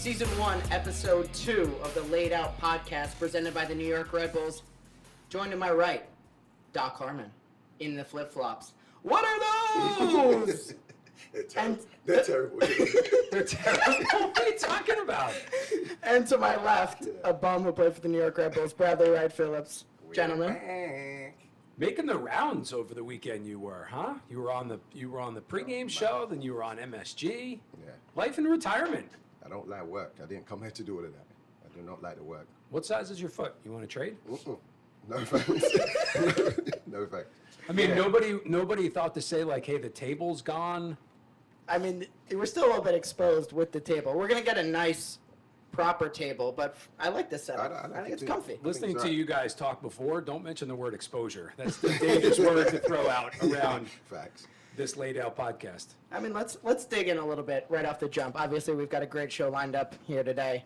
Season 1, Episode 2 of the Lade Out podcast presented by the New York Red Bulls. Joined to my right, Doc Harmon in the flip-flops. What are those? They're terrible. They're terrible. What are you talking about? And to my left, a bum who played for the New York Red Bulls, Bradley Wright Phillips. Gentlemen. Making the rounds over the weekend, you were, huh? You were on the pregame show, then you were on MSG. Yeah. Life in retirement. I don't like work. I didn't come here to do all of that. I do not like the work. What size is your foot? You want to trade? No thanks. No thanks. I mean, nobody thought to say like, hey, the table's gone. I mean, we're still a little bit exposed with the table. We're going to get a nice, proper table, but I like this setup. I like think it it's too. comfy. Listening it's to right. you guys talk before, don't mention the word exposure. That's the dangerous word to throw out around Facts. this Laid Out podcast. I mean, let's dig in a little bit right off the jump. Obviously, we've got a great show lined up here today.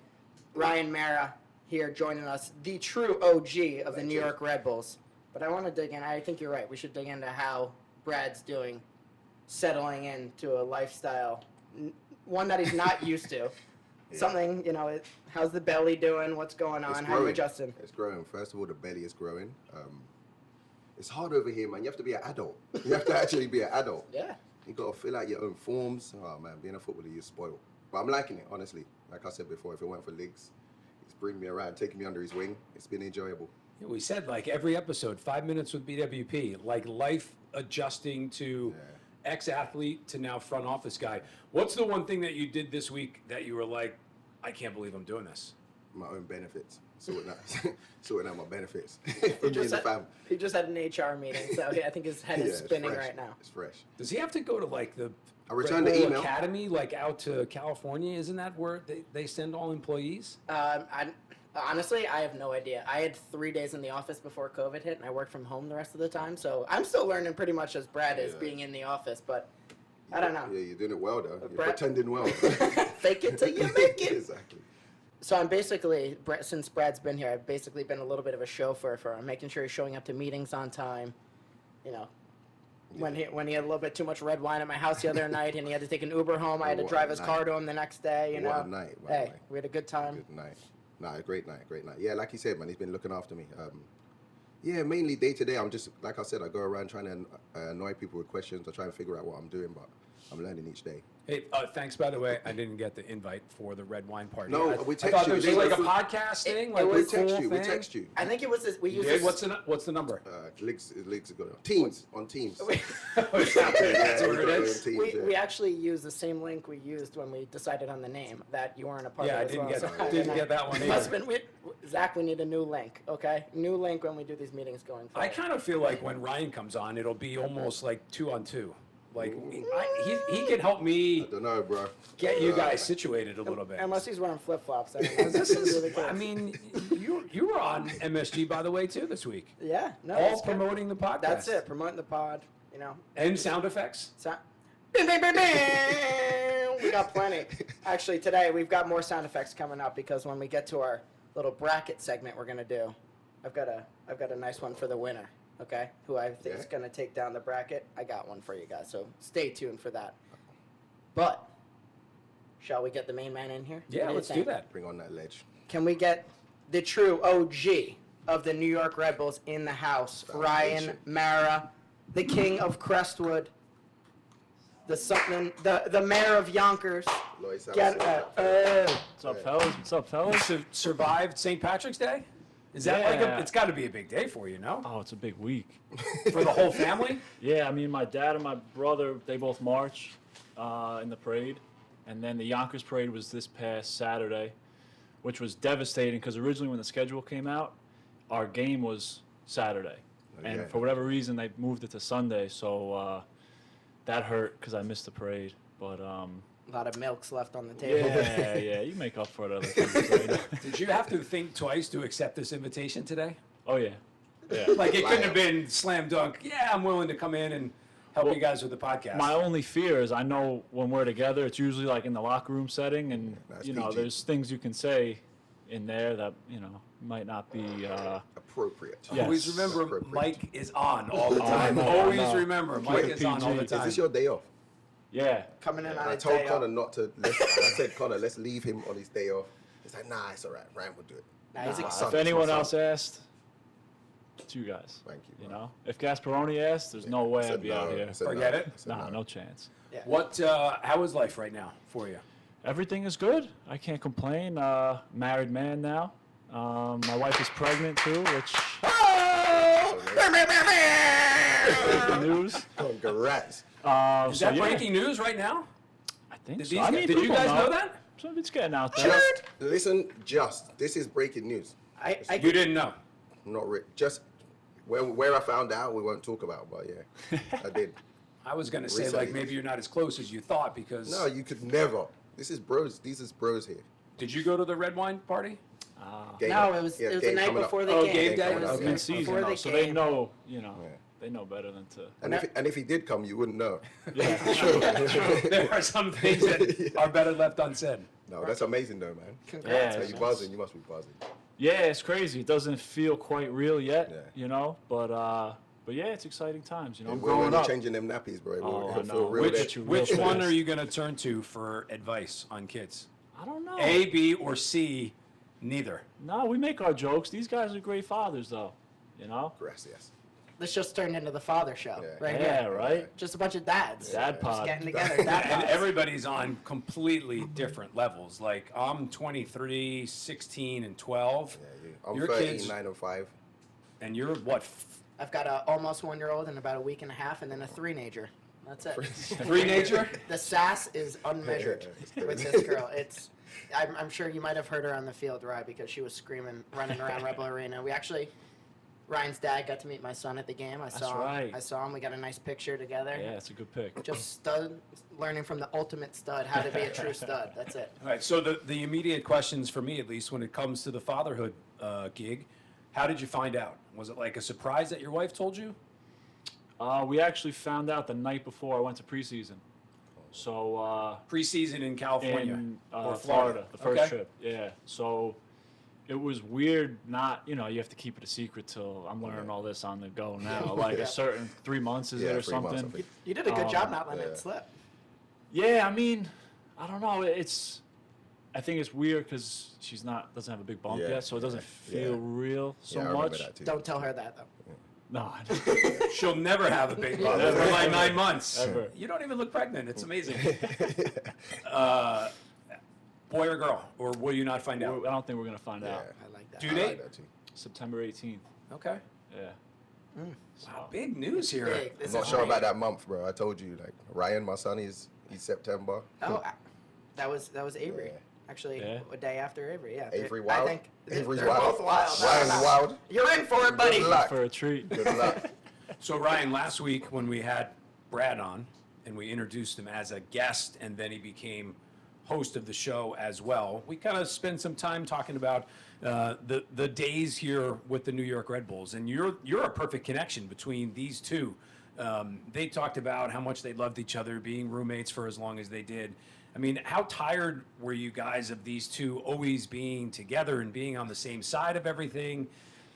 Ryan Meara here joining us, the true OG of the New York Red Bulls. But I want to dig in. I think you're right. We should dig into how Brad's doing, settling into a lifestyle, one that he's not used to. Yeah. Something, how's the belly doing? What's going on? How are you adjusting? It's growing. First of all, the belly is growing. It's hard over here, man. You have to be an adult. You have to actually be an adult. Yeah. You got to fill out your own forms. Oh, man, being a footballer, you're spoiled. But I'm liking it, honestly. Like I said before, if it weren't for legs, he's bringing me around, taking me under his wing. It's been enjoyable. Yeah, we said like every episode, 5 minutes with BWP, like life adjusting to ex-athlete to now front office guy. What's the one thing that you did this week that you were like, I can't believe I'm doing this? My own benefits. Sorting out my benefits. For me and the fam. He just had an HR meeting, so I think his head is it's spinning fresh. right now. It's fresh. Does he have to go to like the I returned the Red Bull email. Academy, like out to California? Isn't that where they send all employees? Honestly, I have no idea. I had 3 days in the office before COVID hit, and I worked from home the rest of the time. So I'm still learning pretty much as Brad is, being in the office. But I don't know. Yeah, you're doing it well, though. You're Brad- pretending well. Fake it till you make it. Exactly. So I'm basically, since Brad's been here, I've basically been a little bit of a chauffeur for him, making sure he's showing up to meetings on time. When he had a little bit too much red wine at my house the other night, and he had to take an Uber home, I had to What drive a his night. car to him the next day. What a night, by the Hey, way. we had a good time. Good night. Nah, great night. Yeah, like you said, man, he's been looking after me. Yeah, mainly day to day. I'm just, like I said, I go around trying to annoy people with questions. I try and figure out what I'm doing, but I'm learning each day. Hey, thanks, by the way. I didn't get the invite for the red wine party. No, I we thought text there you. was like a It- podcast thing. Like it a was- cool We thing. text you. I think it was this. We You used did? this. What's the number? Legs are good. Teams, on Teams. That's what it is. Teams, We actually used the same link we used when we decided on the name that you weren't a part Yeah, I of. didn't as get well, that one It must either. have been, Zach, we need a new link, okay? New link when we do these meetings going forward. I kind of feel like when Ryan comes on, it'll be almost like 2-on-2. Like he can help me I don't know, bro. get you guys situated a little bit. Unless he's wearing flip-flops. I don't know. This is really good. I mean, you were on MSG, by the way, too, this week. Yeah, no. All it's good. promoting the podcast. That's it, promoting the pod, And sound effects. Bing, bing, bing, bing. We got plenty. Actually, today we've got more sound effects coming up because when we get to our little bracket segment we're going to do, I've got a nice one for the winner. Okay, who I think is going to take down the bracket. I got one for you guys, so stay tuned for that. But, shall we get the main man in here? What Yeah, you let's do think? that. Bring on that ledge. Can we get the true OG of the New York Red Bulls in the house, Ryan Meara, the king of Crestwood, the mayor of Yonkers? Lois, Get, What's up, fellas? What's up, fellas? Survived St. Patrick's Day? Is that Yeah. it's got to be a big day for you, no? Oh, it's a big week. For the whole family? Yeah, I mean, my dad and my brother, they both march in the parade. And then the Yonkers parade was this past Saturday, which was devastating because originally when the schedule came out, our game was Saturday. And yeah. for whatever reason, they moved it to Sunday. So that hurt because I missed the parade. But A lot of milk's left on the table. yeah, you make up for it other things. Right? Did you have to think twice to accept this invitation today? Oh, yeah. Yeah. Like it couldn't have been slam dunk. Yeah, I'm willing to come in and help you guys with the podcast. My only fear is I know when we're together, it's usually like in the locker room setting, and That's you know, PG. there's things you can say in there that might not be. Appropriate. Yeah. Always Yes. remember, Appropriate. Mike is on all the I time. know, I Always know. remember, Mike Keep it is on all the PG. time. Is this your day off? Yeah. Coming in And on I his told day Connor off. not to. I said, Connor, let's leave him on his day off. He's like, nah, it's all right. Ryan will do it. Nah, he's Nah, excited. if anyone Son. else asked, it's you guys. Thank you. You bro. know, if Gasparoni asked, there's no way I said I'd be no. out here. I said Forget no. it? I said Nah, no chance. Yeah. What? How is life right now for you? Everything is good. I can't complain. Married man now. My wife is pregnant too, which breaking news. Congrats. Is that breaking news right now? I think Did, so. I mean, did you people guys know that? So it's getting out there. Just listen. This is breaking news. I You didn't know. Not just where I found out. We won't talk about, but yeah, I did. I was gonna say Recently. like maybe you're not as close as you thought because. No, you could never. This is bros. These is bros here. Did you go to the red wine party? Game No, up. it was Yeah, it was the game night coming up. before the Oh, game. game day? It was Okay. Mid-season, before though, the so they game. know. Yeah. They know better than to. And if he did come, you wouldn't know. Yeah, true. There are some things that are better left unsaid. No, that's amazing though, man. Congrats. Yeah. So you buzzing? You must be buzzing. Yeah, it's crazy. It doesn't feel quite real yet, Yeah. you know. But yeah, it's exciting times. You know, I'm We're growing only up. changing them nappies, bro. Oh, It'll I feel know. real Which- there. Which Real one fast. are you gonna turn to for advice on kids? I don't know. A, B, or C? Neither. No, we make our jokes. These guys are great fathers, though. You know. Gracias. This just turned into the father show, Yeah. right Yeah, here. right. Just a bunch of dads. Dad Just pod. getting together. Dad And pods. everybody's on completely different levels. Like I'm 23, 16, and 12. Yeah, I'm Your 13, kids- 9 and 5. And you're what? I've got a almost 1-year-old in about a week and a half, and then a 3-nager. That's it. Three-nager? The sass is unmeasured with this girl. I'm sure you might have heard her on the field, right? Because she was screaming, running around Rebel Arena. Ryan's dad got to meet my son at the game. I saw him. right. I saw him. We got a nice picture together. Yeah, it's a good pick. Just stud, learning from the ultimate stud how to be a true stud. That's it. All right. So the immediate questions for me, at least, when it comes to the fatherhood gig, how did you find out? Was it like a surprise that your wife told you? We actually found out the night before I went to preseason. So Preseason in California in or Florida, the first Okay. trip. Yeah. So it was weird. Not you have to keep it a secret till I'm learning all this on the go now. Like Yeah. a certain 3 months is Yeah, it or 3 months, I something? think. You did a good job not letting it slip. Yeah, I mean, I don't know. I think it's weird because she's doesn't have a big bump Yeah, yet, so it doesn't yeah. feel real so Yeah, I remember much. that too. Don't tell her that, though. No, She'll never have a big bump Never. for like 9 months. Ever. You don't even look pregnant. It's amazing. Boy or girl, or will you not find out? I don't think we're gonna find out. I like that. Due I date? like that too. September 18th. Okay. Yeah. So, Wow, big news here. Big. This I'm not is sure great. about that month, bro. I told you, like Ryan, my son, he's September. Oh, that was Avery. Yeah. Actually, Yeah. a day after Avery. Yeah. Avery I Wild. think Avery's they're wild. both wild. Ryan's wild. You're in for it, buddy. Good luck. for a treat. Good luck. So Ryan, last week when we had Brad on and we introduced him as a guest and then he became host of the show as well, we kind of spent some time talking about the days here with the New York Red Bulls, and you're a perfect connection between these two. They talked about how much they loved each other, being roommates for as long as they did. I mean, how tired were you guys of these two always being together and being on the same side of everything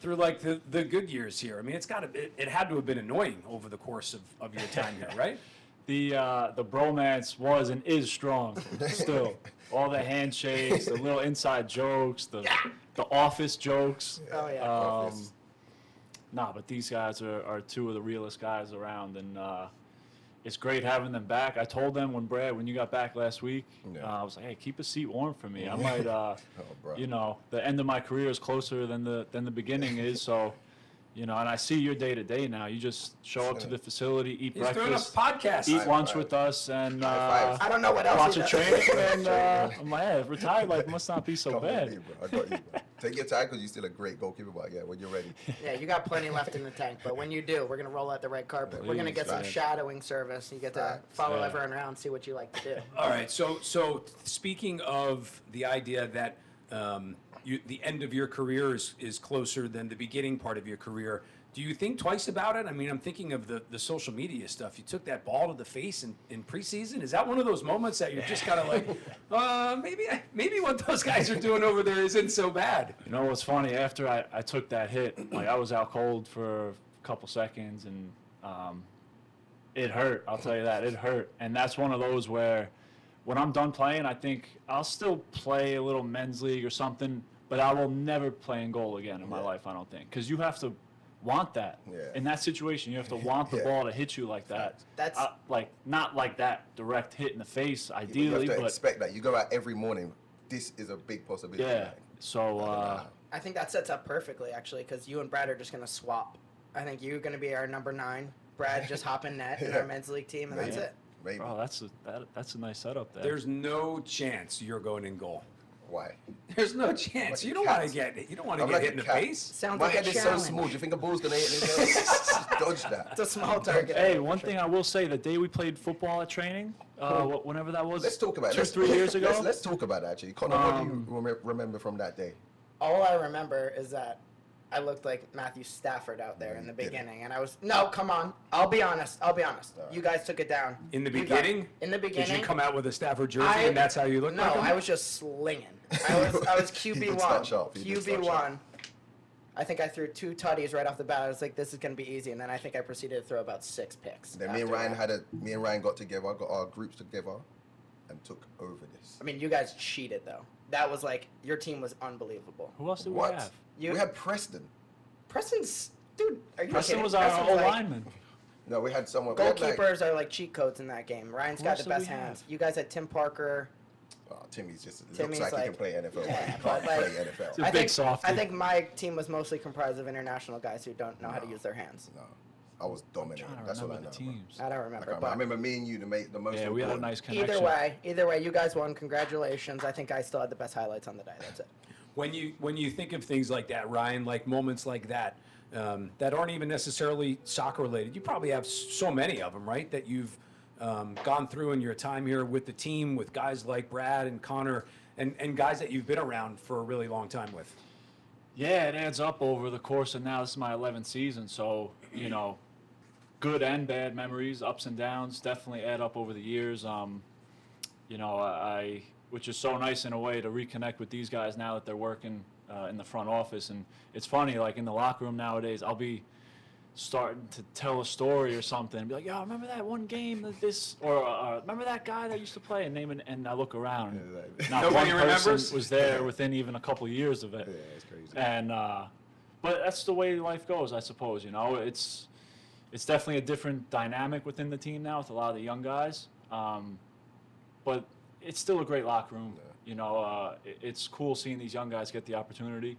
through like the good years here? I mean, it had to have been annoying over the course of your time here, right? The bromance was and is strong still. All the handshakes, the little inside jokes, the office jokes. Oh yeah. Office. Nah, but these guys are two of the realest guys around, and it's great having them back. I told them when you got back last week, Yeah. I was like, hey, keep a seat warm for me. I might, bro. the end of my career is closer than the beginning is, so. And I see your day to day now. You just show up to the facility, eat He's doing a breakfast, podcast. eat High lunch five. with us, and High five. I don't know what else. watch he a does. training. And I'm like, yeah, retired life must not be so Come with bad. me, bro. I got you, bro. Take your time because you're still a great goalkeeper, but yeah, when you're ready. Yeah, you got plenty left in the tank, but when you do, we're gonna roll out the red carpet. We're gonna Please, get some man. shadowing service. You get to Facts. follow Yeah. everyone around, see what you like to do. All right. So speaking of the idea that the end of your career is closer than the beginning part of your career, do you think twice about it? I mean, I'm thinking of the social media stuff. You took that ball to the face in preseason. Is that one of those moments that you're just kind of like, maybe what those guys are doing over there isn't so bad? You know what's funny? After I took that hit, like I was out cold for a couple seconds, and It hurt. I'll tell you that. It hurt. And that's one of those where when I'm done playing, I think I'll still play a little men's league or something, but I will never play in goal again in my life, I don't think. Because you have to want that. Yeah. In that situation, you have to want the ball to hit you like that. That's like not like that direct hit in the face, You ideally, have to but expect that. You go out every morning. This is a big possibility. yeah. Like, So I think that sets up perfectly, actually, because you and Brad are just going to swap. I think you're going to be our number 9. Brad just hop in net in our men's league team, and that's Maybe. it. Maybe. bro, that's a nice setup there. There's no chance you're going in goal. Why? There's no chance. Like you a don't want to cat. get. You don't want to I'm get like hit a in the cat. face. Sounds My like head a is so challenge. small. Do you think a ball's gonna hit me? Just dodge that. It's a small target. Hey, one thing I will say, the day we played football at training, whenever that was, Let's talk about it. 2-3 years ago. Let's talk about that, actually. Connor, what do you remember from that day? All I remember is that I looked like Matthew Stafford out there in the beginning, and I was come on. I'll be honest. You guys took it down. In the You beginning? in the beginning. Did you come out with a Stafford jersey and that's how you look? No, like him? I was just slinging. I was He QB did one. start sharp. He did start QB sharp. one. I think I threw 2 tutties right off the bat. I was like, this is gonna be easy, and then I think I proceeded to throw about 6 picks. Then me and after Ryan that. got together, got our groups together, and took over this. I mean, you guys cheated though. That was like your team was unbelievable. Who else did we What? have? You We had Preston. Preston's dude. Are you Preston kidding? was our Preston's O like- lineman. No, we had someone. we had, like, Goalkeepers are like cheat codes in that game. Ryan's Who got else the did we best have? hands. You guys had Tim Parker. Timmy's just Timmy's looks like he like- can play NFL. Yeah, but he but can't like- play NFL. A big softy. I think my team was mostly comprised of international guys who don't know how to use their hands. No, I was dominating. Trying to That's all I remember know. the bro. teams. I don't I, remember, can't remember. but I remember me and you to make the most. Yeah, we had a important. nice connection. either way, you guys won. Congratulations. I think I still had the best highlights on the day. That's it. When you think of things like that, Ryan, like moments like that, that aren't even necessarily soccer related, you probably have so many of them, right? That you've gone through in your time here with the team, with guys like Brad and Connor, and guys that you've been around for a really long time with. Yeah, it adds up over the course of now. This is my 11th season, so good and bad memories, ups and downs, definitely add up over the years. I which is so nice in a way to reconnect with these guys now that they're working in the front office. And it's funny, like in the locker room nowadays, I'll be starting to tell a story or something, and be like, "Yo, remember that one game that this, or remember that guy that used to play?" And name it, and I look around, and not one Nobody person remembers? was there within even a couple of years of it. Yeah, it's crazy. And but that's the way life goes, I suppose. It's definitely a different dynamic within the team now with a lot of the young guys. But it's still a great locker room. It's cool seeing these young guys get the opportunity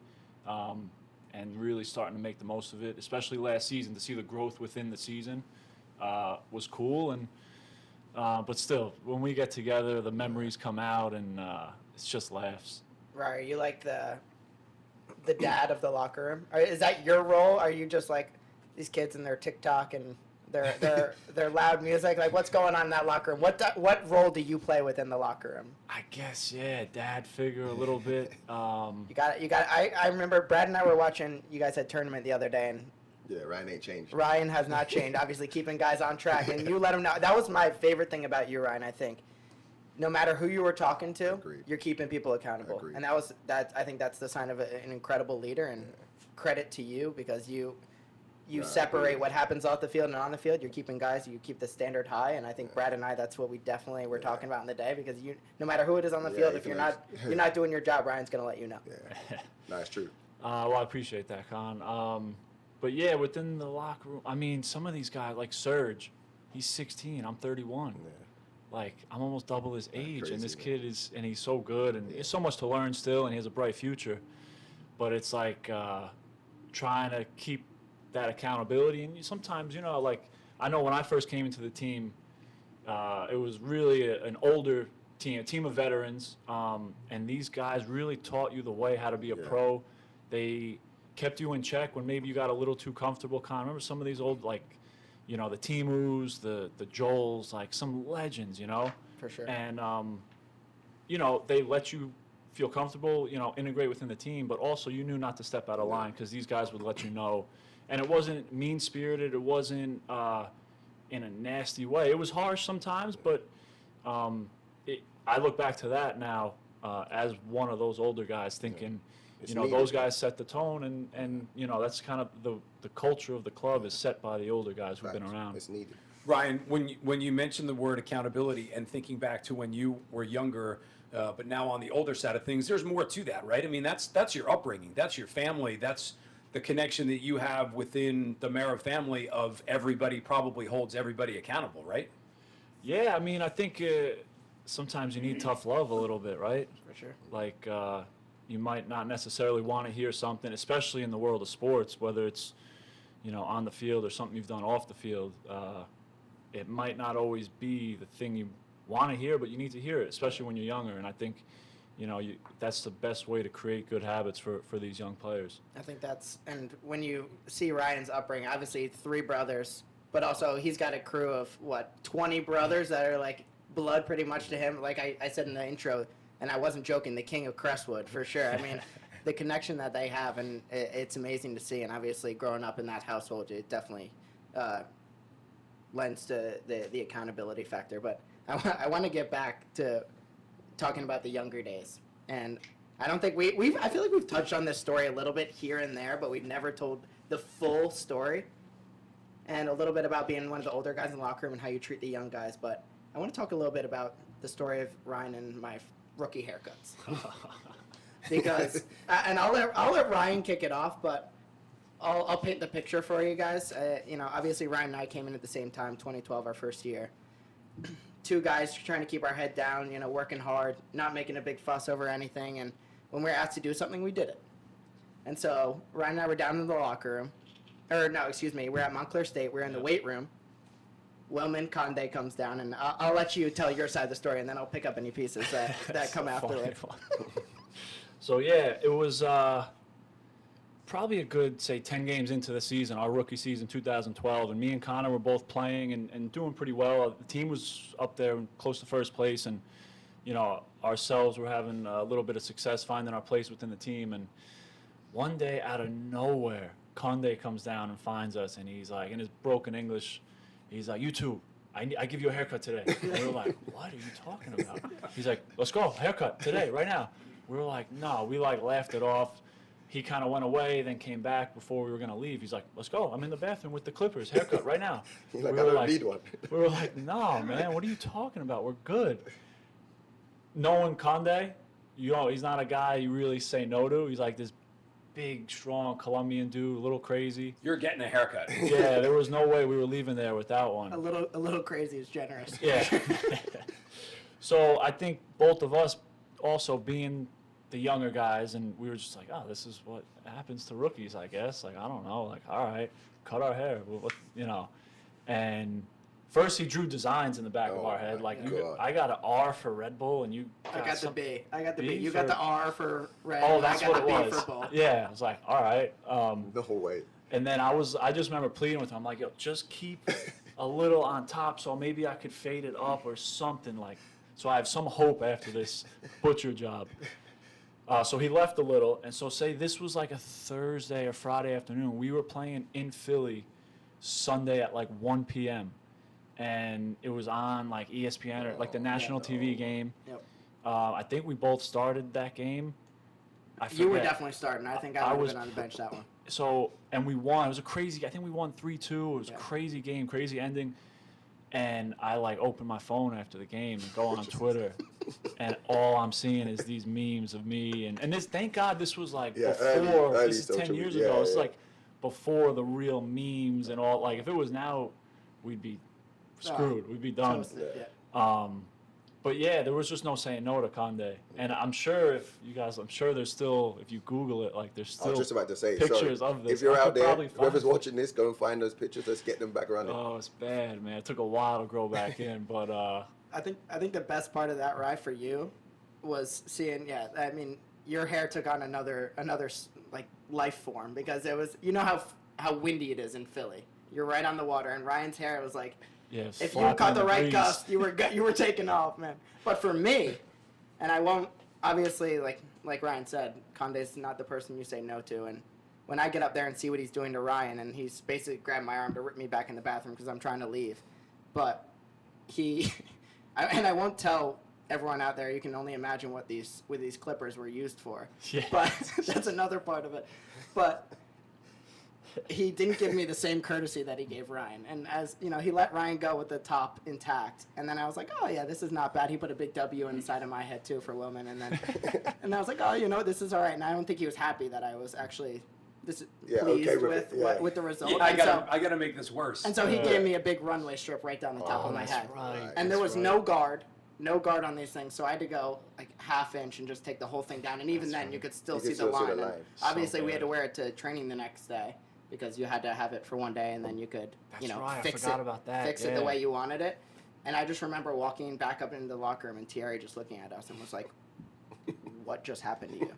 and really starting to make the most of it. Especially last season, to see the growth within the season was cool. And but still, when we get together, the memories come out, and it's just laughs. Right? Are you like the dad of the locker room? Is that your role? Are you just like these kids and their TikTok and their loud music? Like, what's going on in that locker room? What role do you play within the locker room? I guess, yeah, dad figure a little bit. You got it. I remember Brad and I were watching. You guys had tournament the other day, and Yeah, Ryan ain't changed. Ryan has not changed. Obviously, keeping guys on track, and you let him know. That was my favorite thing about you, Ryan. I think, no matter who you were talking to, Agreed. you're keeping people accountable, Agreed. and I think that's the sign of an incredible leader, and credit to you because you No, I separate agree. what happens off the field and on the field. You're keeping guys. You keep the standard high, and I think Brad and I, that's what we definitely were talking about in the day because no matter who it is on the Yeah, field, you if can you're not doing your job, Ryan's gonna let you know. Yeah, no, it's true. Well, I appreciate that, Con. But yeah, within the locker room, I mean, some of these guys, like Serge, he's 16, I'm 31. Yeah. Like, I'm almost double his age, crazy, and this man. kid and he's so good, and there's so much to learn still, and he has a bright future. But it's like trying to keep that accountability, and sometimes, like, I know when I first came into the team, it was really an older team, a team of veterans, and these guys really taught you the way how to be a Yeah. pro. They kept you in check when maybe you got a little too comfortable. Con, remember some of these old, like, the Timus, the Joels, like some legends, For sure. and they let you feel comfortable, integrate within the team, but also you knew not to step out of line because these guys would let you know. And it wasn't mean-spirited. It wasn't in a nasty way. It was harsh sometimes, but I look back to that now as one of those older guys thinking, It's those needed. guys set the tone, and that's kind of the culture of the club is set by the older guys who've been Facts. around. It's needed. Ryan, when you mentioned the word accountability and thinking back to when you were younger, but now on the older side of things, there's more to that, right? I mean, that's your upbringing, that's your family, that's the connection that you have within the Meara family of everybody probably holds everybody accountable, right? Yeah, I mean, I think sometimes you need tough love a little bit, right? For sure. Like, you might not necessarily want to hear something, especially in the world of sports, whether it's, on the field or something you've done off the field. It might not always be the thing you want to hear, but you need to hear it, especially when you're younger. And I think, that's the best way to create good habits for these young players. I think and when you see Ryan's upbringing, obviously 3 brothers, but also he's got a crew of, 20 brothers that are like blood pretty much to him. Like I said in the intro, and I wasn't joking, the king of Crestwood for sure. I mean, the connection that they have, and it's amazing to see. And obviously growing up in that household, it definitely lends to the accountability factor. But I want to get back to talking about the younger days. And I don't think I feel like we've touched on this story a little bit here and there, but we've never told the full story. And a little bit about being one of the older guys in the locker room and how you treat the young guys. But I want to talk a little bit about the story of Ryan and my rookie haircuts. Because, and I'll let Ryan kick it off, but I'll paint the picture for you guys. Obviously Ryan and I came in at the same time, 2012, our first year. 2 guys trying to keep our head down, working hard, not making a big fuss over anything. And when we were asked to do something, we did it. And so Ryan and I were down in the locker room. We're at Montclair State. We're in the weight room. Wilman Conde comes down, and I'll let you tell your side of the story, and then I'll pick up any pieces that come after it. So, yeah, it was probably a good, say, 10 games into the season, our rookie season, 2012, and me and Connor were both playing and doing pretty well. The team was up there close to first place, and, ourselves were having a little bit of success finding our place within the team. And one day, out of nowhere, Conde comes down and finds us, and he's like, in his broken English, he's like, "You two, I give you a haircut today." And we were like, "What are you talking about?" He's like, "Let's go, haircut today, right now." We were like, "No," we laughed it off. He kind of went away, then came back before we were going to leave. He's like, "Let's go, I'm in the bathroom with the clippers, haircut right now." You're like, "I don't need one." We were like, "No, man, what are you talking about? We're good." Knowing Conde, he's not a guy you really say no to. He's like this big, strong Colombian dude, a little crazy. You're getting a haircut. Yeah, there was no way we were leaving there without one. A little crazy is generous. Yeah. So I think both of us also being the younger guys, and we were just like, "Oh, this is what happens to rookies, I guess." Like, I don't know. Like, all right, cut our hair. And first he drew designs in the back of our head. Like, I got an R for Red Bull, and you got I got the B. I got the B. You for, got the R for Red. Oh, that's I got what the it B was. for Bull. Yeah, I was like, all right. The whole way. And then I just remember pleading with him. I'm like, "Yo, just keep a little on top, so maybe I could fade it up or something like, so I have some hope after this butcher job." So he left a little, and so say this was like a Thursday or Friday afternoon. We were playing in Philly Sunday at like 1 p.m. and it was on like ESPN or like the national TV game. Yep. I think we both started that game. You were definitely starting. I think I would was have been on the bench that one. So, and we won. It was I think we won 3-2. It was a crazy game, crazy ending. And I open my phone after the game and go on Twitter, and all I'm seeing is these memes of me. And this, thank God this was before, early this is 10 years ago. It's before the real memes and all. Like, if it was now, we'd be screwed. We'd be done. Toasted, yeah. But yeah, there was just no saying no to Conde. And I'm sure there's still, if you Google it, there's still I was just about to say, pictures of this. If you're out there, whoever's find watching this, go and find those pictures. Let's get them back around. Oh, it's bad, man. It took a while to grow back in, but I think the best part of that ride for you was seeing. Yeah, I mean, your hair took on another life form, because it was, how windy it is in Philly. You're right on the water, and Ryan's hair was like. yeah, If you caught the right gust, you were taking off, man. But for me, and I won't, obviously, like Ryan said, Conde's not the person you say no to. And when I get up there and see what he's doing to Ryan, and he's basically grabbed my arm to rip me back in the bathroom because I'm trying to leave. But and I won't tell everyone out there, you can only imagine what these clippers were used for. Yeah. But that's another part of it. But he didn't give me the same courtesy that he gave Ryan. And as you know, he let Ryan go with the top intact. And then I was like, oh yeah, this is not bad. He put a big W inside of my head too for women. And then, and I was like, oh, you know, this is all right. And I don't think he was happy that I was actually pleased okay with the result. Yeah, I And gotta make this worse. so he gave me a big runway strip right down the top of my head. right. And there was no guard on these things, so I had to go like half inch and just take the whole thing down. And even then, you could still see the line. And obviously, we had to wear it to training the next day because you had to have it for one day, and then you could, fix it the way you wanted it. And I just remember walking back up into the locker room and Thierry just looking at us and was like, "What just happened to you?"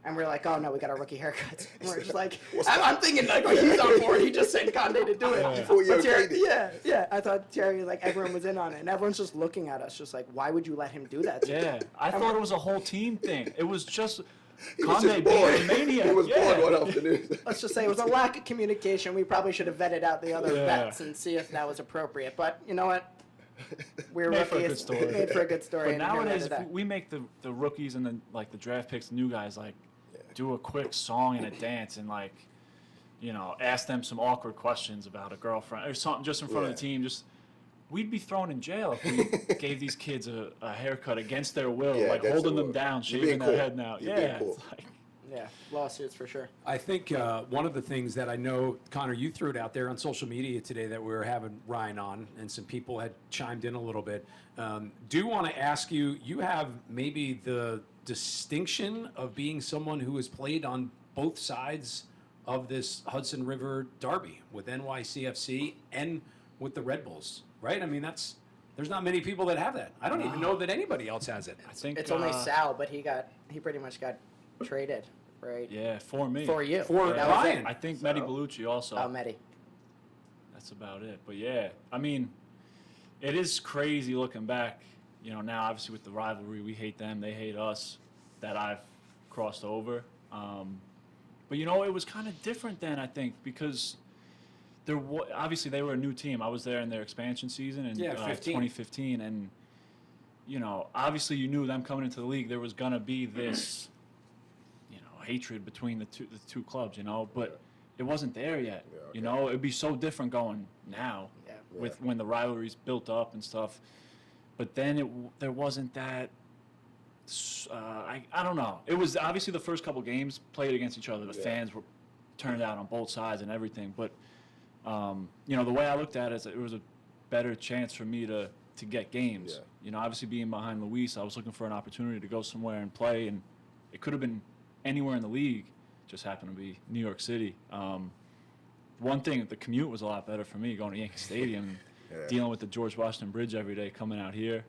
And we're like, "Oh no, we got our rookie haircuts." And we're just like, I'm thinking like, oh, he's on board. He just sent Conde to do it. Before you But Thierry, okayed it. yeah. I thought Thierry, like everyone was in on it, and everyone's just looking at us, just like, why would you let him do that? To you? Yeah, I thought it was a whole team thing. It was just He was Conde just being bored. a maniac. He was yeah. bored one afternoon. Let's just say it was a lack of communication. We probably should have vetted out the other Yeah. vets and see if that was appropriate. But you know what? We're Made for a rookies. good story. Made for a good story. But and here nowadays, we are if we make the rookies and then like the draft picks, the new guys, like do a quick song and a dance and like, ask them some awkward questions about a girlfriend or something just in front of the team. We'd be thrown in jail if we gave these kids a haircut against their will, Yeah, like against holding their them will. down, You're shaving being their cool. head now. You're being Yeah, cool. it's like, Yeah, lawsuits for sure. I think one of the things that I know, Connor, you threw it out there on social media today that we were having Ryan on, and some people had chimed in a little bit. Do want to ask you, you have maybe the distinction of being someone who has played on both sides of this Hudson River Derby with NYCFC and with the Red Bulls, right? I mean, there's not many people that have that. I don't even know that anybody else has it. I think It's only Sal, but he pretty much got traded, right? Yeah, for me. For you. For That was Ryan. it. I think Mehdi Bellucci also. Oh, Mehdi. That's about it. But yeah, I mean, it is crazy looking back. Now obviously with the rivalry, we hate them, they hate us. That I've crossed over. But it was kind of different then, I think, because obviously they were a new team. I was there in their expansion season in 2015, and obviously you knew them coming into the league. There was gonna be this, hatred between the two clubs, but it wasn't there yet. Yeah, okay. It'd be so different going now Yeah. with when the rivalries built up and stuff. But then there wasn't that. I don't know. It was obviously the first couple games played against each other. The fans were turned out on both sides and everything. But the way I looked at it, it was a better chance for me to get games. Yeah. Obviously being behind Luis, I was looking for an opportunity to go somewhere and play, and it could have been anywhere in the league. Just happened to be New York City. One thing, the commute was a lot better for me going to Yankee Stadium, and dealing with the George Washington Bridge every day, coming out here.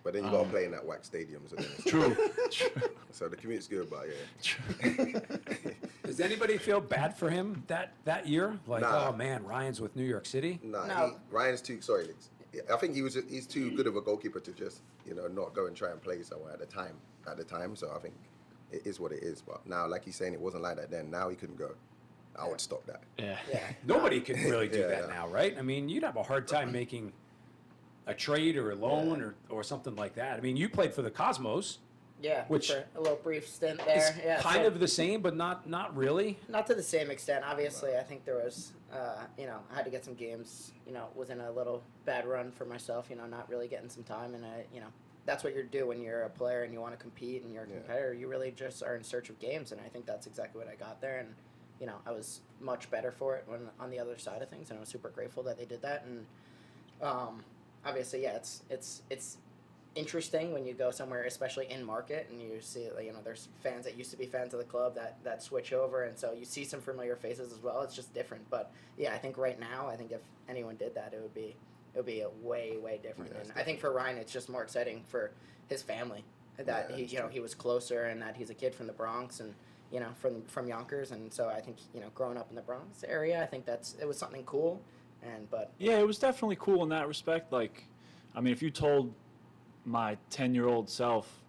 But then you got to play in that whack stadium. So True. So the commute's good, but yeah. Does anybody feel bad for him that year? Like, Nah. oh man, Ryan's with New York City. No. Ryan's too. Sorry, I think he's too good of a goalkeeper to just not go and try and play somewhere at the time. So I think it is what it is. But now, like he's saying, it wasn't like that then. Now he couldn't go. I would stop that. Yeah. Yeah. Nobody could really do Yeah, that no. now, right? I mean, you'd have a hard time making a trade or a loan or something like that. I mean, you played for the Cosmos, Yeah. Which for a little brief stint it's there. Yeah. kind so- of the same, but not really. Not to the same extent. Obviously, I think there was, I had to get some games. Was in a little bad run for myself. Not really getting some time, and that's what you do when you're a player and you want to compete and you're a competitor. You really just are in search of games, and I think that's exactly what I got there. And I was much better for it when on the other side of things, and I was super grateful that they did that. And obviously, yeah, it's interesting when you go somewhere, especially in market, and you see, there's fans that used to be fans of the club that switch over, and so you see some familiar faces as well. It's just different, but yeah, I think right now, if anyone did that, it would be a way different. Yeah, and I think for Ryan, it's just more exciting for his family that Yeah, he that's true. he was closer, and that he's a kid from the Bronx, and from Yonkers, and so I think growing up in the Bronx area, I think it was something cool, but Yeah, it was definitely cool in that respect. Like, I mean, if you told my 10-year-old self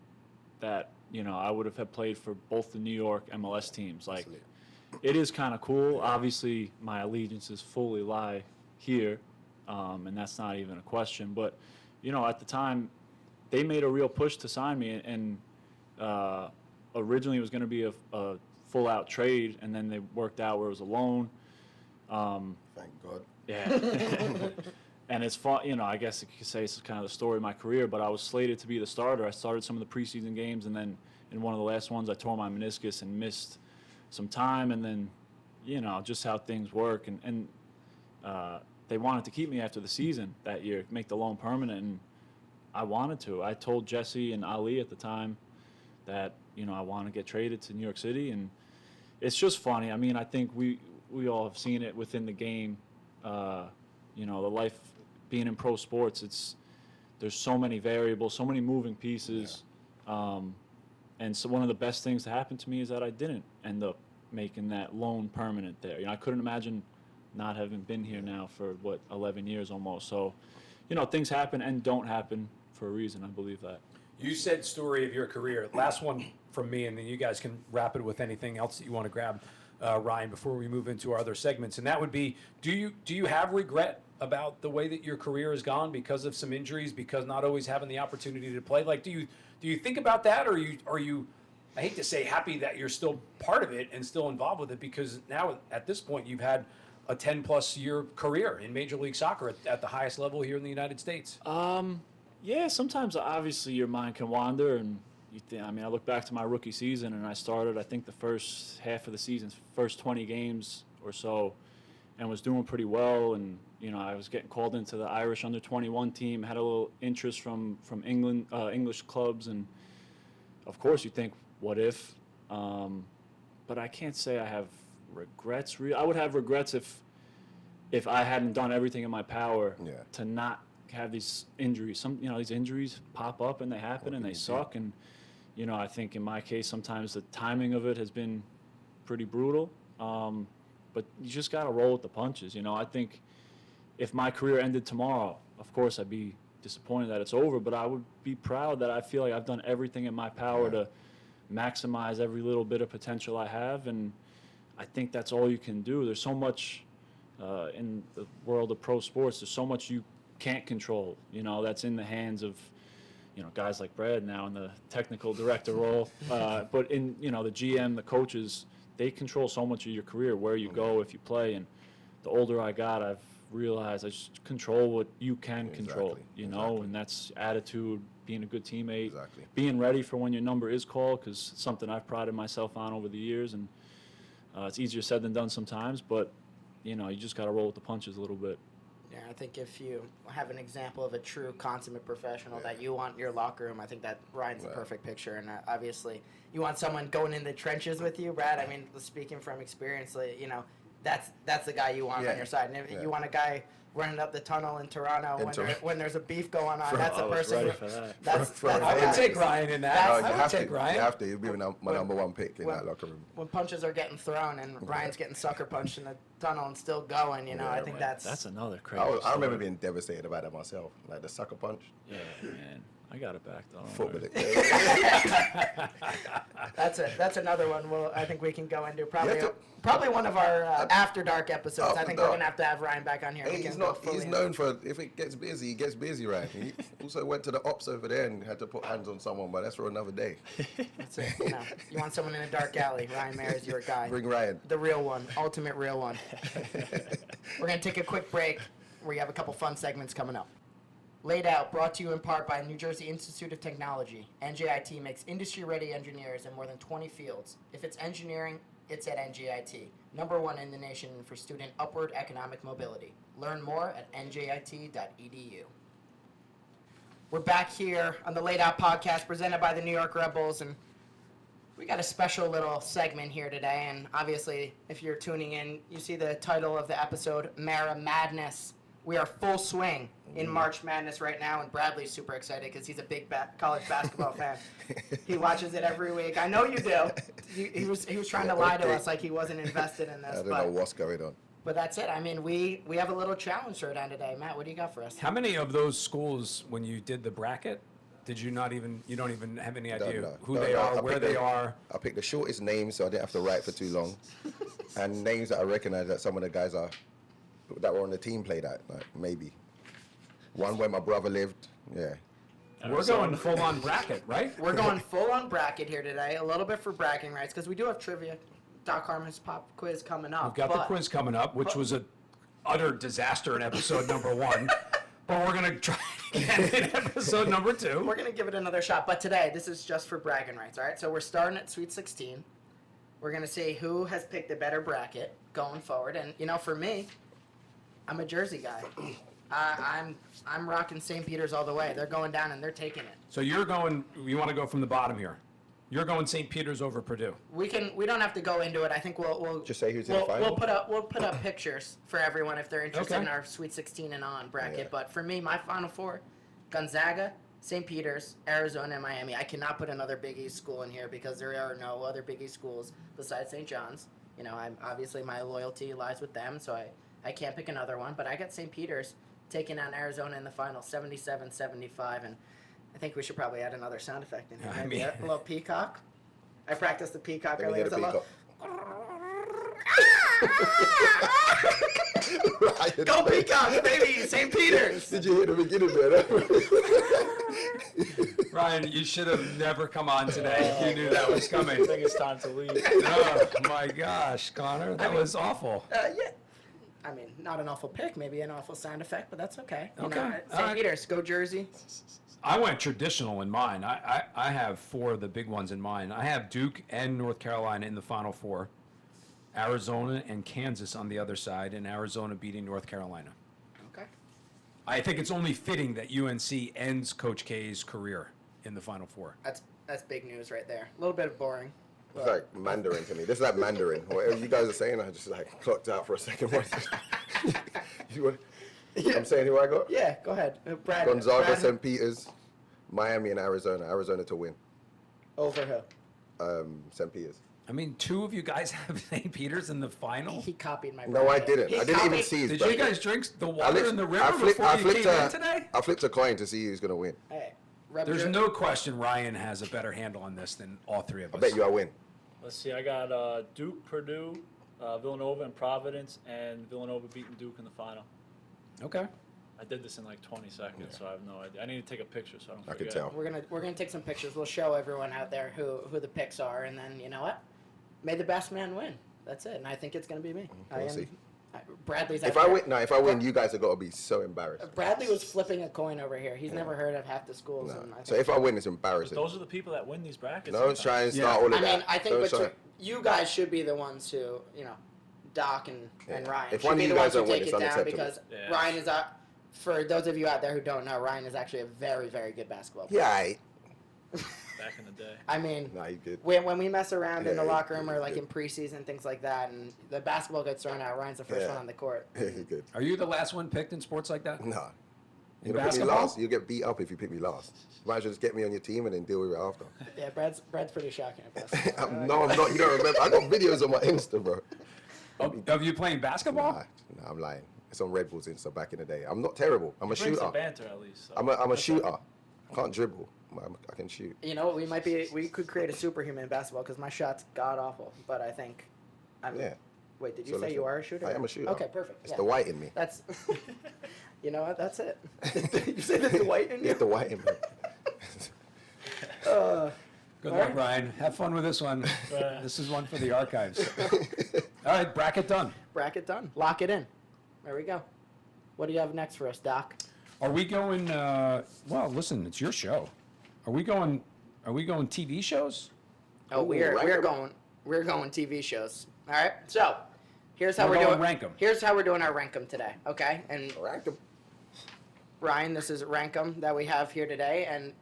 that, I would have had played for both the New York MLS teams, like, Absolutely. it is kind of cool. Obviously, my allegiances fully lie here, and that's not even a question. But, at the time, they made a real push to sign me, and originally it was going to be a full-out trade, and then they worked out where it was a loan. Thank God. Yeah. And it's fun, you know, I guess you could say it's kind of the story of my career, but I was slated to be the starter. I started some of the preseason games, and then in one of the last ones, I tore my meniscus and missed some time, and then, you know, just how things work. And they wanted to keep me after the season that year, make the loan permanent, and I wanted to. I told Jesse and Ali at the time that, you know, I want to get traded to New York City, and it's just funny. I mean, I think we all have seen it within the game, you know, the life being in pro sports, there's so many variables, so many moving pieces, and so one of the best things to happen to me is that I didn't end up making that loan permanent there. You know, I couldn't imagine not having been here now for 11 years almost. So, you know, things happen and don't happen for a reason. I believe that. You said story of your career. Last one from me, and then you guys can wrap it with anything else that you want to grab, Ryan, before we move into our other segments. And that would be, do you have regret about the way that your career has gone because of some injuries, because not always having the opportunity to play? Like, do you think about that, or are you, I hate to say, happy that you're still part of it and still involved with it, because now at this point you've had a 10-plus year career in Major League Soccer at the highest level here in the United States? Yeah, sometimes obviously your mind can wander, and you think, I mean, I look back to my rookie season, and I started, I think, the first half of the season, first 20 games or so, and was doing pretty well. And, you know, I was getting called into the Irish under-21 team, had a little interest from England, English clubs, and of course you think, what if? But I can't say I have regrets. I would have regrets if I hadn't done everything in my power to not have these injuries. You know, these injuries pop up and they happen and they suck. And, you know, I think in my case, sometimes the timing of it has been pretty brutal. But you just got to roll with the punches. You know, I think if my career ended tomorrow, of course I'd be disappointed that it's over, but I would be proud that I feel like I've done everything in my power to maximize every little bit of potential I have. And I think that's all you can do. There's so much in the world of pro sports. There's so much you can't control, you know, that's in the hands of, you know, guys like Brad now in the technical director role. But in, you know, the GM, the coaches, they control so much of your career, where you go, if you play. And the older I got, I've realized I just control what you can control, you know, and that's attitude, being a good teammate, being ready for when your number is called, because it's something I've prided myself on over the years. And it's easier said than done sometimes, but, you know, you just got to roll with the punches a little bit. Yeah, I think if you have an example of a true consummate professional that you want in your locker room, I think that Ryan's the perfect picture. And obviously, you want someone going in the trenches with you, Brad. I mean, speaking from experience, you know, that's the guy you want on your side. And if you want a guy running up the tunnel in Toronto when there's a beef going on, that's a person. I would take Ryan in that. I would take Ryan. You have to. He'll be my number one pick in that locker room. When punches are getting thrown and Ryan's getting sucker punched in the tunnel and still going, you know, I think that's another crazy I remember being devastated about it myself, like the sucker punch. Yeah, man. I got it back though. Football. That's another one. Well, I think we can go into probably one of our after dark episodes. I think we're gonna have Ryan back on here. Hey, he's known for, if it gets busy, he gets busy, right? He also went to the ops over there and had to put hands on someone, but that's for another day. That's it. You know, you want someone in a dark alley, Ryan Meara is your guy. Bring Ryan. The real one, ultimate real one. We're gonna take a quick break. We have a couple fun segments coming up. Lade Out, brought to you in part by New Jersey Institute of Technology. NJIT makes industry-ready engineers in more than 20 fields. If it's engineering, it's at NJIT. #1 in the nation for student upward economic mobility. Learn more at njit.edu. We're back here on the Lade Out podcast presented by the New York Red Bulls, and we got a special little segment here today. And obviously, if you're tuning in, you see the title of the episode, Meara Madness. We are full swing in March Madness right now, and Bradley's super excited because he's a big college basketball fan. He watches it every week. I know you do. He was trying to lie to us like he wasn't invested in this. I don't know what's going on. But that's it. I mean, we have a little challenge thrown down today. Matt, what do you got for us? How many of those schools, when you did the bracket, you don't even have any idea who they are, where they are? I picked the shortest names so I didn't have to write for too long, and names that I recognize that some of the guys that were on the team played at, like maybe. One where my brother lived, yeah. We're going full on bracket, right? We're going full on bracket here today. A little bit for bragging rights because we do have trivia Doc Harmon's pop quiz coming up. We've got the quiz coming up, which was a utter disaster in episode number 1. But we're going to try again in episode number 2. We're going to give it another shot. But today, this is just for bragging rights, all right? So we're starting at Sweet 16. We're going to see who has picked a better bracket going forward. And, you know, for me, I'm a Jersey guy. I'm rocking St. Peter's all the way. They're going down and they're taking it. So you want to go from the bottom here. You're going St. Peter's over Purdue. We don't have to go into it. I think we'll Just say who's in the final. We'll put up pictures for everyone if they're interested Okay. in our Sweet 16 and on bracket. Yeah. But for me, my Final Four: Gonzaga, St. Peter's, Arizona, and Miami. I cannot put another Big East school in here because there are no other Big East schools besides St. John's. You know, I'm obviously my loyalty lies with them, so I can't pick another one. But I got St. Peter's taking on Arizona in the final, 77-75, and I think we should probably add another sound effect in here. I Maybe mean- a little peacock. I practiced the peacock Let me earlier. hear the It's a peacock. Ryan, Go Peacocks, baby! St. Peter's! Did you hear the beginning there? Ryan, you should have never come on today if you knew that was coming. I think it's time to leave. Oh, my gosh, Connor. That was awful. Yeah. I mean, not an awful pick, maybe an awful sound effect, but that's okay. You Okay. know, All St. right. Peter's, go Jersey. I went traditional in mine. I have 4 of the big ones in mine. I have Duke and North Carolina in the Final Four, Arizona and Kansas on the other side, and Arizona beating North Carolina. Okay. I think it's only fitting that UNC ends Coach K's career in the Final Four. That's big news right there. A little bit of boring. It's like Mandarin to me. This is like Mandarin. Whatever you guys are saying, I just like clocked out for a second. I'm saying who I got? Yeah, go ahead. Brad. Gonzaga, Brad, St. Peter's, Miami, and Arizona. Arizona to win. Over who? St. Peter's. I mean, 2 of you guys have St. Peter's in the final. He copied my No, I bracket. didn't. He I didn't even copied- see his Did bracket. you guys drink the I water lit- in the river I flipped- before I you flipped came in a- today? I flipped a coin to see who's going to win. Hey, rep There's Jer- no question Ryan has a better handle on this than all 3 of us. I bet you I win. Let's see. I got Duke, Purdue, Villanova, and Providence, and Villanova beating Duke in the final. Okay. I did this in like 20 seconds, so I have no idea. I need to take a picture so I don't I forget. could tell. We're gonna take some pictures. We'll show everyone out there who the picks are, and then you know what? May the best man win. That's it. And I think it's gonna be me. We'll see. Bradley's. If out I there. win, if I win, you guys are going to be so embarrassed. Bradley was flipping a coin over here. He's never heard of half the schools. No. And I So think if I win, it's But embarrassing. those are the people that win these brackets. Don't sometimes. try and start Yeah. all of I that. mean, I think Don't between try. you guys should be the ones who, you know, Doc and Yeah. Ryan If should one of be you the guys ones who don't win, take it's it down unacceptable. because Yeah. Ryan is for those of you out there who don't know, Ryan is actually a very, very good basketball player. Yeah, I, Back in the day. I mean, nah, you good. when we mess around in the Yeah, locker room or he's like good. in preseason, things like that, and the basketball gets thrown out, Ryan's the first Yeah. one on the court. Yeah, you good. Are you the last one picked in sports like that? Nah. In You're gonna pick me basketball? last. You get beat up if you pick me last. Might as well just get me on your team and then deal with it after. Yeah, Brad's pretty shocking at basketball. No, I'm not. You don't remember. I got videos on my Insta, bro. Of you playing basketball? Nah, I'm lying. It's on Red Bull's Insta back in the day. I'm not terrible. I'm a Brings shooter. some banter at least. So I'm a that's shooter. okay. I can't dribble. I can shoot. You know what? We could create a superhuman basketball because my shot's god awful. But I think, Yeah. Wait, did you So say listen, you are a shooter? I am a shooter. Okay, perfect. It's yeah. the white in me. That's, you know what? That's it. You said it's the white in It's you. the white in me. Good All luck, right. Ryan. Have fun with this one. This is one for the archives. All right, bracket done. Bracket done. Lock it in. There we go. What do you have next for us, Doc? Are we going? Well, listen, it's your show. Are we going TV shows? Oh, Ooh, we're rank 'em. going TV shows. All right. So, here's how We're we're going doing. rank 'em. Here's how we're doing our rank 'em today. Okay. And Ranked 'em. Ryan, this is rank 'em that we have here today. And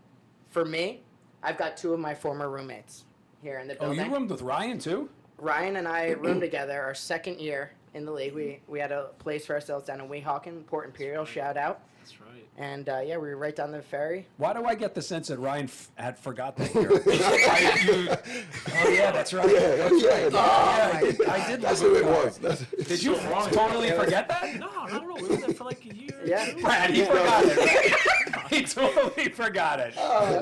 for me, I've got 2 of my former roommates here in the Oh, building. you roomed with Ryan too? Ryan and I roomed together our second year in the league. We had a place for ourselves down in Weehawken, Port Imperial. Shout out. That's right. And yeah, we were right down the ferry. Why do I get the sense that Ryan had forgot that year? Oh yeah, that's right. Yeah, That's right. yeah. I did. That's live who with it Ryan. was. That's- Did you totally forget that? No, I don't know. We were there for like a year. or Yeah. two. Brad, he forgot it. Right? He totally forgot it.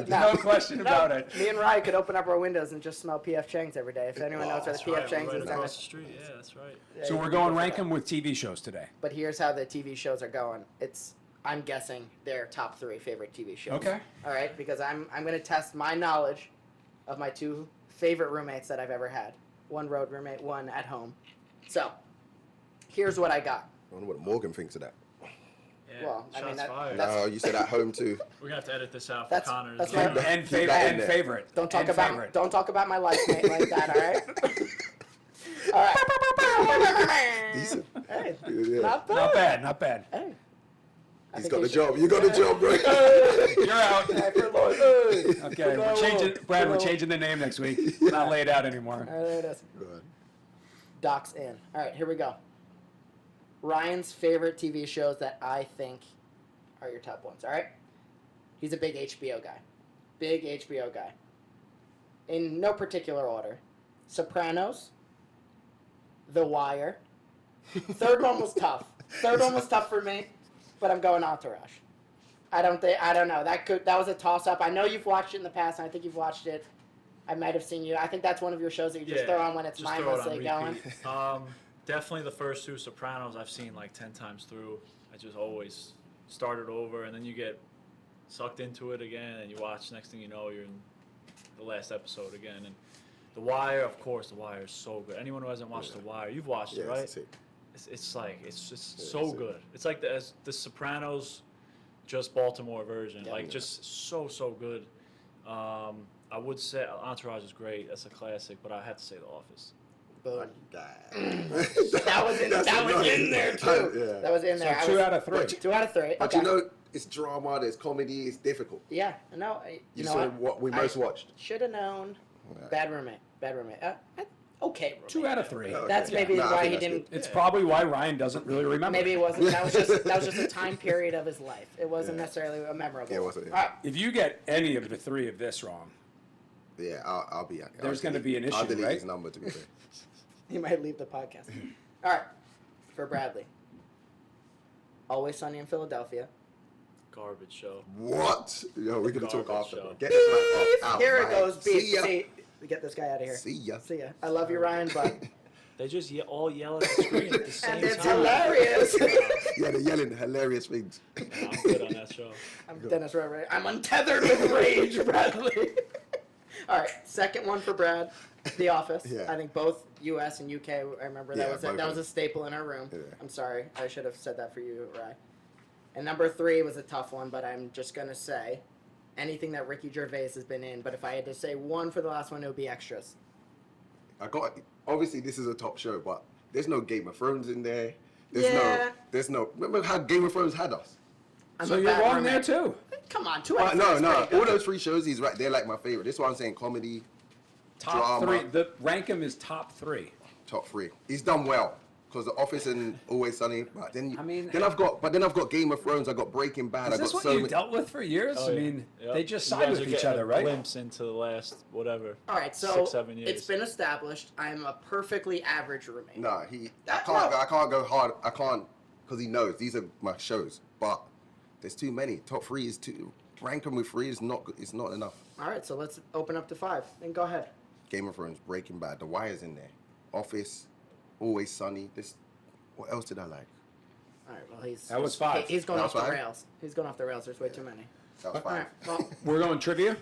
No question about it. Me and Ryan could open up our windows and just smell P.F. Chang's every day. If anyone knows where the That's P.F. right. Chang's We're is, right then across the street. Yeah, that's right. So we're going rank them with TV shows today. But here's how the TV shows are going. I'm guessing their top 3 favorite TV shows. Okay. All right, because I'm going to test my knowledge of my 2 favorite roommates that I've ever had. one road roommate, one at home. So, here's what I got. I wonder what Morgan thinks of that. Yeah, Well, I mean, shots fired. that's- No, you said at home too. We're gonna have to edit this out for That's- Connor's. that's And, right. and, Keep favorite, that in and there. favorite. Don't talk And about favorite. don't talk about my life mate like that, all right? All right. Decent. Hey, Yeah. not bad. Not bad, not bad. Hey. I He's think got you the should- job. You got the job, bro. You're out. Hey, for Lord. Hey. Okay, we're changing, Brad, we're changing the name next week. It's not laid out anymore. All right, there it is. Go ahead. Doc's in. All right, here we go. Ryan's favorite TV shows that I think are your top ones. All right. He's a big HBO guy. Big HBO guy. In no particular order. Sopranos. The Wire. Third one was tough. Third one was tough for me, but I'm going Entourage. I don't know. That was a toss up. I know you've watched it in the past, and I think you've watched it. I might have seen you. I think that's one of your shows that you just throw on when it's just throw it on mindlessly going. repeat. Definitely the first two Sopranos I've seen like 10 times through. I just always started over, and then you get sucked into it again, and you watch. Next thing you know, you're in the last episode again. And The Wire, of course, The Wire is so good. Anyone who hasn't watched The Wire, you've watched Yeah, it, right? it's sick. It's like it's just Yeah, so it's good. It's like the Sopranos, just Baltimore version. Yeah. Like just so good. I would say Entourage is great. That's a classic, but I have to say The Office. Boom. That That was in there too. Yeah. That was in there. So 2 out of 3. But 2 out of 3. But Okay. you know, it's drama, there's comedy, it's difficult. Yeah. No. You You know saw what? what we most watched. Should have known. Yeah. Bad roommate. Okay. Roommate. 2 out of 3. Okay. That's maybe No, I why think he that's didn't. good. It's probably why Ryan doesn't really remember. Maybe it wasn't. That was just a time period of his life. It wasn't Yeah. necessarily a memorable. Yeah, it one. wasn't, yeah. All right. If you get any of the 3 of this wrong, Yeah, I'll be. There's gonna be an I'll issue, delete right? his number to be fair. He might leave the podcast. All right. For Bradley. Always Sunny in Philadelphia. Garbage show. What? Yo, we're gonna talk Garbage after. show. Bro. Get this man out. Here it man. goes. Beef. See ya. See, get this guy out of here. See ya. See ya. I love you, Ryan, but They just all yell at the screen at the same and it's time. hilarious. Yeah, they're yelling hilarious things. Yeah, I'm good on that show. I'm Dennis Rodman. I'm untethered with rage, Bradley. All right, second one for Brad, The Office. Yeah. I think both U.S. and U.K. I remember that Yeah, was both that of was a staple in our room. Yeah. I'm sorry, I should have said that for you, Ryan. And number 3 was a tough one, but I'm just gonna say anything that Ricky Gervais has been in. But if I had to say one for the last one, it would be Extras. Obviously this is a top show, but there's no Game of Thrones in there. Yeah. There's no. Remember how Game of Thrones had us? I'm so a you're bad wrong there roommate. too. Come on, 2 out of 3 No, is no. pretty All good. those 3 shows, he's right. They're like my favorite. This is why I'm saying comedy, Top drama. 3. The rank him is top 3. top 3. He's done well because The Office and Always Sunny. But then, I mean, then I've got Game of Thrones. I got Breaking Bad. Is I this got what so you many. dealt with for years? Oh, I yeah. mean, Yep. they just You side guys with are each getting other, a right? Glimpse into the last whatever. All right, so 6, 7 years. it's been established I'm a perfectly average roommate. Nah, I That- can't. no. I can't go hard. I can't because he knows these are my shows. But there's too many. Top 3 is too. Rank them with 3 is not. It's not enough. All right, so let's open up to 5. Then go ahead. Game of Thrones, Breaking Bad, The Wire's in there. Office, Always Sunny. This. What else did I like? All right, well That was 5. He's going That off was the 5? rails. He's going off the rails. There's way too many. That was All right, 5. well, We're going trivia?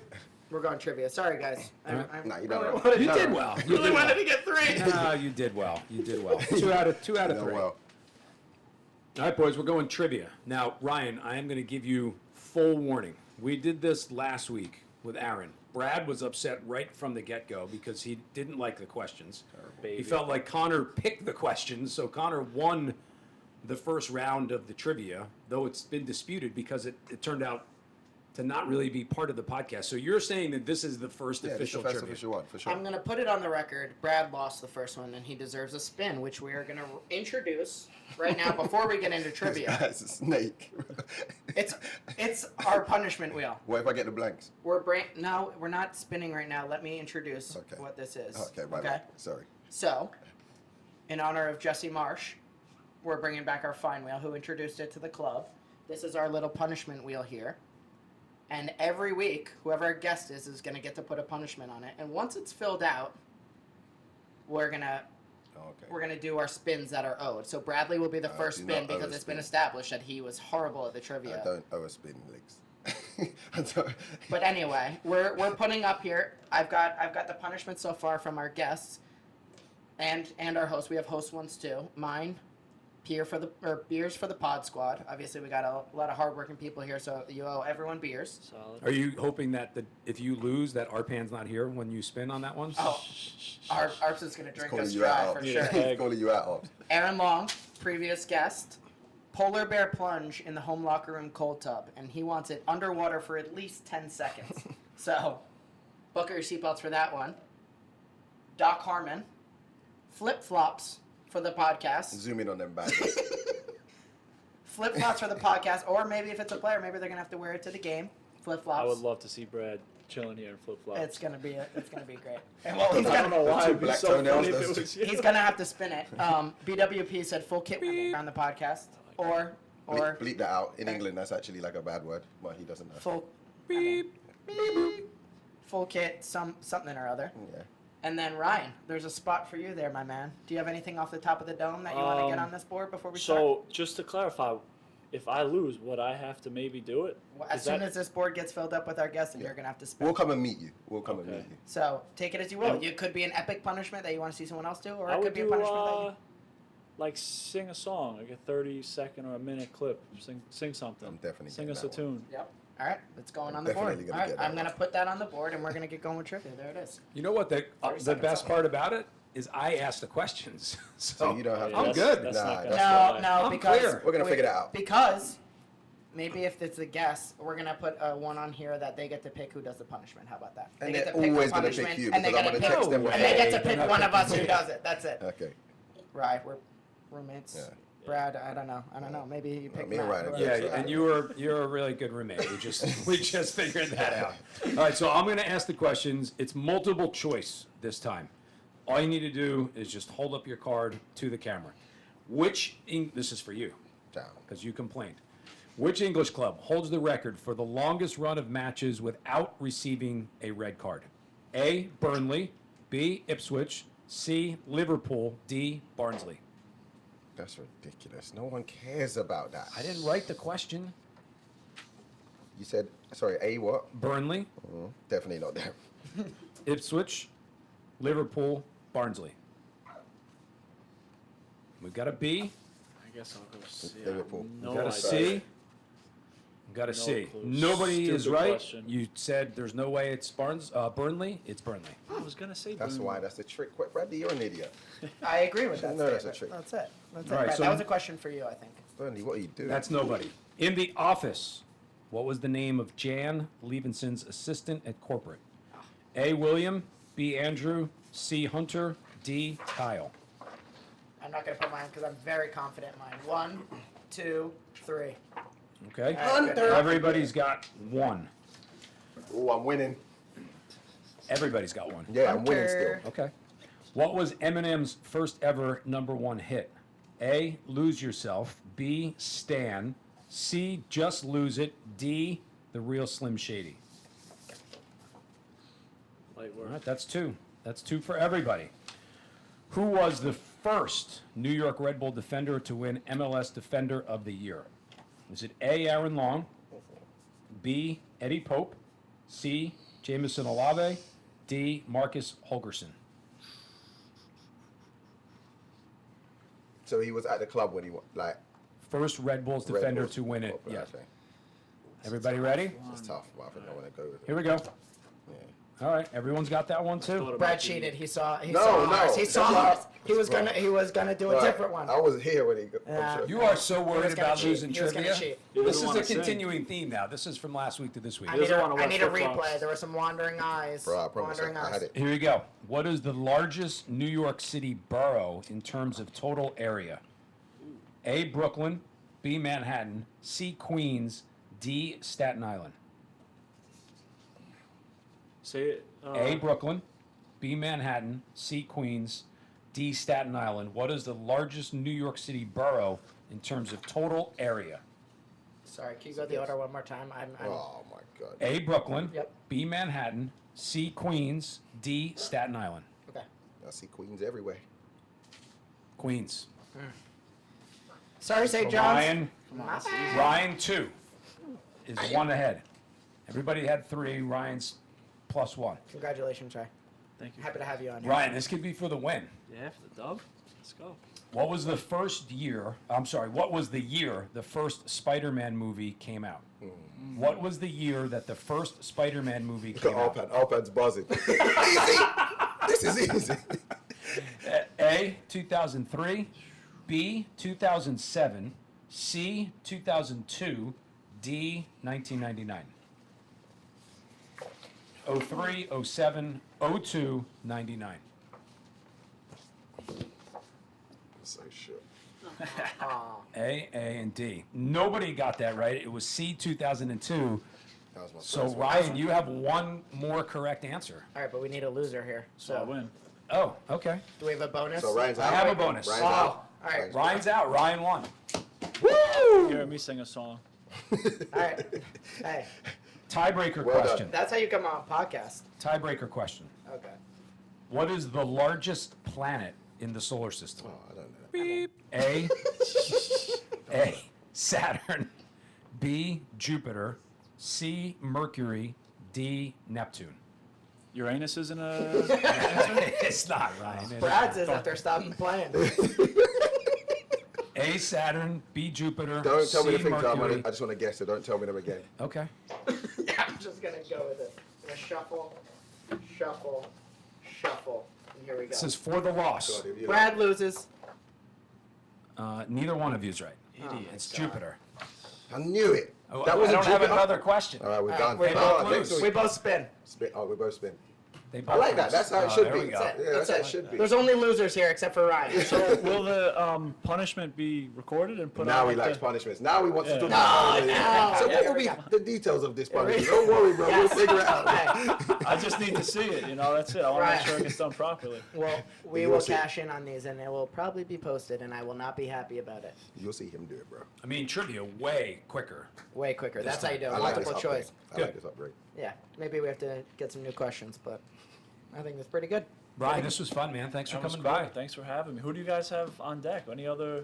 we're going trivia. Sorry, guys. I All Nah, you really don't. wanted- You No, did no. well. You really did wanted well. to get 3. No, you did well. You did well. 2 out of 3. Well, All right, boys, we're going trivia. Now, Ryan, I am going to give you full warning. We did this last week with Aaron. Brad was upset right from the get-go because he didn't like the questions. He baby. felt like Connor picked the questions, so Connor won the first round of the trivia, though it's been disputed because it turned out to not really be part of the podcast. So you're saying that this is the first yeah, this is the official first trivia. official one for sure. I'm going to put it on the record. Brad lost the first one, and he deserves a spin, which we are going to introduce right now before we get into trivia. It's a snake. It's our punishment wheel. What if I get the blanks? No, we're not spinning right now. Let me introduce Okay. what this is. Okay, my bad. Sorry. So, in honor of Jesse Marsh, we're bringing back our fine wheel, who introduced it to the club. This is our little punishment wheel here. And every week, whoever our guest is going to get to put a punishment on it. And once it's filled out, we're gonna do our spins that are owed. So Bradley will be the first do spin not owe because a it's been spin. established that he was horrible at the trivia. I don't owe a spin, Leaks. I don't. But anyway, we're putting up here. I've got the punishment so far from our guests. And our host. We have host ones too. Mine, beers for the Pod Squad. Obviously, we got a lot of hardworking people here, so you owe everyone beers. Solid. Are you hoping that if you lose, that Arpan's not here when you spin on that one? Oh, Arps is gonna drink calling us you dry out. for Yeah. sure. He's calling you out. Aaron Long, previous guest. Polar bear plunge in the home locker room cold tub, and he wants it underwater for at least 10 seconds. So, buckle your seatbelts for that one. Doc Harmon, flip flops for the podcast. Zoom in on them bags. Flip flops for the podcast, or maybe if it's a player, maybe they're gonna have to wear it to the game. Flip flops. I would love to see Brad chilling here in flip flops. It's gonna be great. And well, he's I don't know gonna, why. two It'd be black so toenails, funny if that's it was. he's gonna have to spin it. BWP said full kit on the podcast, or Bleep that out. In England, that's actually like a bad word, but he doesn't know. full Beep. full kit, something or other. Yeah. And then Ryan, there's a spot for you there, my man. Do you have anything off the top of the dome that you want to get on this board before we start? So, just to clarify, if I lose, would I have to maybe do it? As soon as this board gets filled up with our guests, and you're gonna have to spin. We'll come and meet you. We'll come and Okay. meet you. So take it as you will. And- It could be an epic punishment that you want to see someone else do, or I it would could be a do punishment that you. like sing a song, like a 30-second or a minute clip. Sing something. I'm definitely sing getting us a that one. tune. Yep. All right, it's going I'm on the board. definitely gonna All right, get that I'm gonna one. put that on the board, and we're gonna get going with trivia. There it is. You know what? The 30 best seconds. part about it is I ask the questions. So you don't have I'm to. good. That's Nah, not gonna that's No, fly. no, I'm because clear. We're gonna figure that out. Because maybe if it's a guess, we're gonna put one on here that they get to pick who does the punishment. How about that? And they get they're to pick the always gonna pick punishment, you and they because I'm gotta gonna pick, text them No and they get to way. pick one of us who does it. That's it. Okay. Right, we're roommates. Yeah. Brad, I don't know. Maybe you pick me and Matt, Ryan are whoever. Yeah, and you're a really good roommate. We just figured that out. All right, so I'm going to ask the questions. It's multiple choice this time. All you need to do is just hold up your card to the camera. This is for you Ciao. because you complained. Which English club holds the record for the longest run of matches without receiving a red card? A, Burnley, B, Ipswich, C, Liverpool, D, Barnsley. That's ridiculous. No one cares about that. I didn't write the question. You said, sorry, A what? Burnley, Definitely not there. Ipswich, Liverpool, Barnsley. We've got a B, I guess I'll go C. Liverpool. No we've got a idea. C, we've got a No C. clue. Nobody is Stupid right. question. You said there's no way it's Burnley. It's Burnley. I was gonna say. That's Boone. why. That's the trick. Bradley, you're an idiot. I agree with that. No, that's a statement. trick. That's it. That's it. All right, Brad. so- That was a question for you, I think. Burnley, what are you doing? That's nobody. In The Office, what was the name of Jan Levenson's assistant at corporate? A, William, B, Andrew, C, Hunter, D, Kyle. I'm not gonna put mine because I'm very confident in mine. 1, 2, 3. Okay? Hunter. Everybody's got one. Oh, I'm winning. Everybody's got one. Yeah, I'm winning Hunter. still. Okay. What was Eminem's first ever #1 hit? A, Lose Yourself. B, Stan. C, Just Lose It. D, The Real Slim Shady. Light All work. right, that's two. That's two for everybody. Who was the first New York Red Bull defender to win MLS Defender of the Year? Was it A, Aaron Long, B, Eddie Pope, C, Jamison Olave, D, Marcus Holgerson? So he was at the club when he like. First Red Bulls Red defender Bulls. to win it. Oh, Yes. okay. Everybody ready? It's tough, but I think I want to go with it. Here we go. Yeah. All right, everyone's got that one Thought too. about Brad the- cheated. He saw. He No, saw no, ours. He that's saw not- ours. He was gonna do a Right. different one. I was here when he. Yeah. I'm sure. You are so He worried was gonna about cheat. losing He was gonna trivia. cheat. He This doesn't is a wanna sing. continuing theme now. This is from last week to this week. I need doesn't wanna I wear need a flip-flops. replay. There were some wandering eyes. Bro, I promise wandering I eyes. had it. Here we go. What is the largest New York City borough in terms of total area? A, Brooklyn, B, Manhattan, C, Queens, D, Staten Island. Say it. A, Brooklyn, B, Manhattan, C, Queens, D, Staten Island. What is the largest New York City borough in terms of total area? Sorry, can you go the order one more time? I'm Oh my god. A, Brooklyn, Yep. B, Manhattan, C, Queens, D, Staten Island. okay. I see queens everywhere. Queens. Sorry, St. John's. Ryan 2 is 1 ahead. Everybody had 3. Ryan's +1. Congratulations, Ray. Thank you. Happy to have you on here. Ryan, this could be for the win. Yeah, for the dub. Let's go. What was the year the first Spider-Man movie came out? What was the year that the first Spider-Man movie Look came at out? Alpan's buzzing. Easy. This is easy. A, 2003, B, 2007, C, 2002, D, 1999. 03, 07, 02, 99. So sure. A, and D. Nobody got that right. It was C, 2002. That was my So, first one. Ryan, you have one more correct answer. All right, but we need a loser here. So I So, win. Oh, okay. do we have a bonus? So Ryan's I out. have a bonus. Ryan's Oh, out. all right. Ryan's out. Ryan won. Woo! Hear me sing a song. All right. Hey, Tiebreaker Well done. question. that's how you come on a podcast. Tiebreaker question. Okay. What is the largest planet in the solar system? Oh, I don't know. Beep. A, Saturn. B, Jupiter. C, Mercury. D, Neptune. Uranus isn't a. It's not, Ryan. Brad says after stopping playing. A, Saturn. B, Jupiter. Don't tell me C, to think, Tom. Mercury. I just want to guess it. Don't tell me them again. Okay. Yeah, I'm just gonna go with it. I'm gonna shuffle, shuffle, shuffle. And here we go. This is for the loss. God, if you Brad loses. Neither one of you is right. Oh my It's God. Jupiter. I knew it. Oh, That I was don't have Jupiter. another question. All right, we're All done. right, we both next lose. We week. both spin. Spin. Oh, we both spin. They I both like that. lose. That's how it Oh, should there be. we go. That's it. Yeah, that's how it it. should be. There's only losers here except for Ryan. So will the punishment be recorded and put Now on? he like likes the- punishments. Now he wants to Yeah. talk about punishment. no. So Yeah, what here will we be go. the details of this Here we punishment? go. Don't worry, bro. Yes. We'll figure it out. Hey, I just need to see it. You know, that's it. I want to Right. make sure it gets done properly. well, we You'll will see. cash in on these, and it will probably be posted, and I will not be happy about it. You'll see him do it, bro. I mean, trivia way quicker. Way quicker. That's how you do it. I like this Multiple upgrade. choice. I like this upgrade. Yeah, maybe we have to get some new questions, but I think that's pretty good. Ryan, this was fun, man. Thanks for That was coming cool. by. Thanks for having me. Who do you guys have on deck? Any other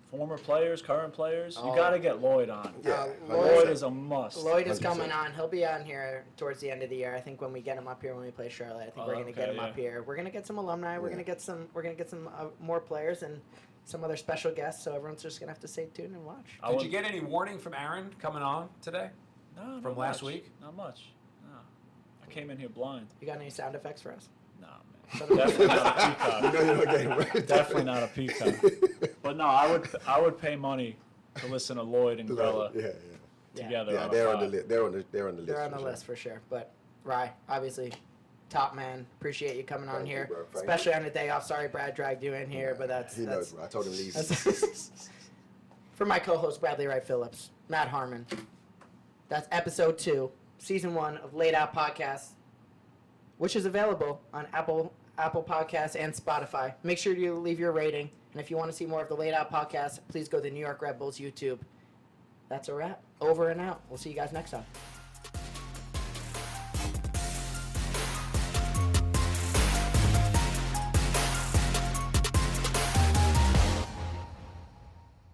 former players, current players? You Oh. got to get Lloyd on. Yeah, Lloyd is a must. Lloyd is 100%. coming on. He'll be on here towards the end of the year. I think when we get him up here when we play Charlotte, I think Oh, we're gonna get okay, him up yeah. here. We're gonna get some alumni. We're Yeah. gonna get some. We're gonna get some more players and some other special guests. So everyone's just gonna have to stay tuned and watch. I Did would- you get any warning from Aaron coming on today? No, not from last much. week? Not much. No. I came in here blind. You got any sound effects for us? No, man. Definitely not a You peacock. know you're not getting right. Definitely not a peacock. But no, I would pay money to listen to Lloyd and Grella Yeah, together. yeah. on a They're on the pod. list. They're on the list. They're on the for sure. list for sure. But Rye, obviously, top man. Appreciate you coming on Thank you, here, bro. Thank especially on a day off. Sorry, Brad dragged you in here, but that's He knows, bro. I told him leave. that's for my co-host Bradley Wright Phillips, Matt Harmon. That's episode 2, season 1 of Lade Out Podcast, which is available on Apple Podcasts and Spotify. Make sure you leave your rating, and if you want to see more of the Lade Out Podcast, please go to New York Red Bulls YouTube. That's a wrap. Over and out. We'll see you guys next time.